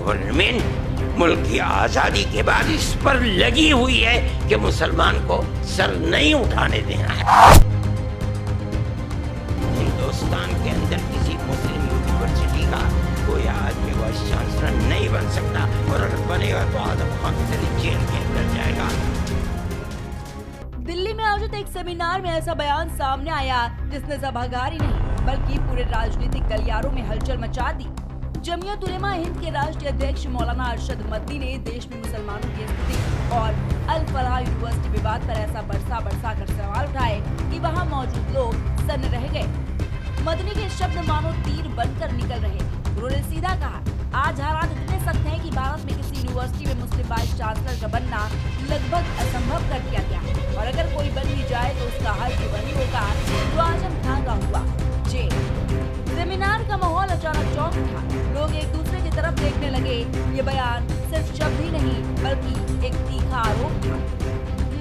Government मुल्क की आजादी के बाद इस पर लगी हुई है कि मुसलमान को सर नहीं उठाने देना है। हिंदुस्तान के अंदर किसी मुस्लिम यूनिवर्सिटी का कोई आदमी वाइस चांसलर नहीं बन सकता, और अगर बनेगा तो आजम खान की तरह जेल के अंदर जाएगा। दिल्ली में आयोजित एक सेमिनार में ऐसा बयान सामने आया जिसने सभागार ही नहीं बल्कि पूरे राजनीतिक गलियारों में हलचल मचा दी। जमीयत उलेमा हिंद के राष्ट्रीय अध्यक्ष मौलाना अरशद मदनी ने देश में मुसलमानों की स्थिति और अल फलाह यूनिवर्सिटी विवाद पर ऐसा बरसा कर सवाल उठाए कि वहां मौजूद लोग सन्न रह गए। मदनी के शब्द मानो तीर बनकर निकल रहे। उन्होंने सीधा कहा, आज हालात इतने सख्त हैं कि भारत में किसी यूनिवर्सिटी में मुस्लिम वाइस चांसलर का बनना लगभग असंभव कर दिया गया, और अगर कोई बन भी जाए तो उसका हल वही होगा जो आजम खान का हुआ, जेल। सेमिनार का माहौल अचानक चौंक उठा। लोग एक दूसरे की तरफ देखने लगे। ये बयान सिर्फ शब्द ही नहीं बल्कि एक तीखा आरोप था।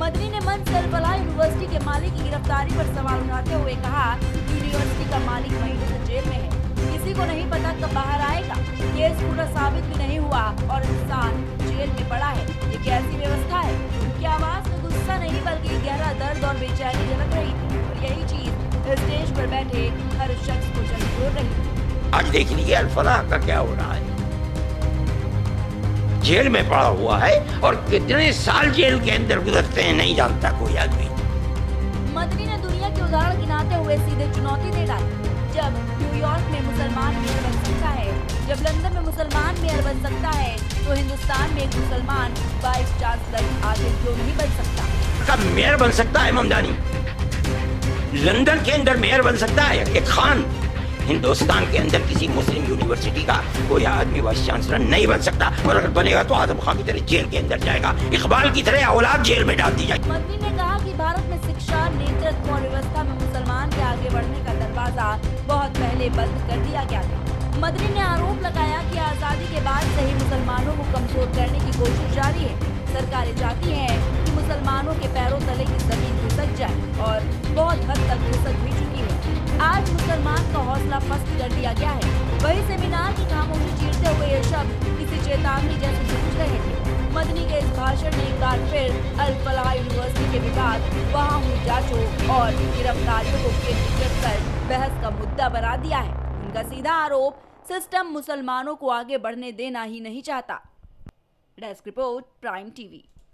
मदनी ने मंच अल फलाह यूनिवर्सिटी के मालिक की गिरफ्तारी पर सवाल उठाते हुए कहा, यूनिवर्सिटी का मालिक महीनों से जेल में है, किसी को नहीं पता कब बाहर आएगा। केस पूरा साबित भी नहीं हुआ और इंसान जेल में पड़ा है। ये कैसी व्यवस्था है? उनकी आवाज में गुस्सा नहीं बल्कि गहरा दर्द और बेचैनी झलक रही थी, और यही चीज स्टेज पर बैठे हर शख्स को झकझोर रही थी। आज देख लीजिए अल फलाह का क्या हो रहा है। जेल में पड़ा हुआ है, और कितने साल जेल के अंदर गुजरते हैं नहीं जानता कोई आदमी। मदनी ने दुनिया के उदाहरण गिनाते हुए सीधे चुनौती दे डाली। जब न्यूयॉर्क में मुसलमान मेयर बन सकता है, जब लंदन में मुसलमान मेयर बन सकता है, तो हिंदुस्तान में एक मुसलमान वाइस चांसलर आगे क्यों नहीं बन सकता? कब मेयर बन सकता है ममदानी? लंदन के अंदर मेयर बन सकता है एक खान। हिंदुस्तान के अंदर किसी मुस्लिम यूनिवर्सिटी का कोई आदमी वाइस चांसलर नहीं बन सकता, और अगर बनेगा तो आजम खान की तरह जेल के अंदर जाएगा, इकबाल की तरह औलाद जेल में डाल दी जाएगी। मदनी ने कहा कि भारत में शिक्षा, नेतृत्व और व्यवस्था में मुसलमान के आगे बढ़ने का दरवाजा बहुत पहले बंद कर दिया गया था। मदनी ने आरोप लगाया कि आजादी के बाद से ही मुसलमानों को कमजोर करने की कोशिश जारी है। सरकारें चाहती हैं कि मुसलमानों के पैरों तले की जमीन खिसक जाए, और बहुत हद तक खिसक भी चुकी है। आज मुसलमान का हौसला पस्त कर दिया गया है। वही सेमिनार की खामोशी चीरते हुए ये शब्द किसी चेतावनी जैसे गूंज रहे थे। मदनी के इस भाषण ने एक बार फिर अल फलाह यूनिवर्सिटी के विवाद, वहाँ हुई जांचों और गिरफ्तारियों को केंद्रीकृत कर बहस का मुद्दा बना दिया है। उनका सीधा आरोप, सिस्टम मुसलमानों को आगे बढ़ने देना ही नहीं चाहता। Desk report, prime TV.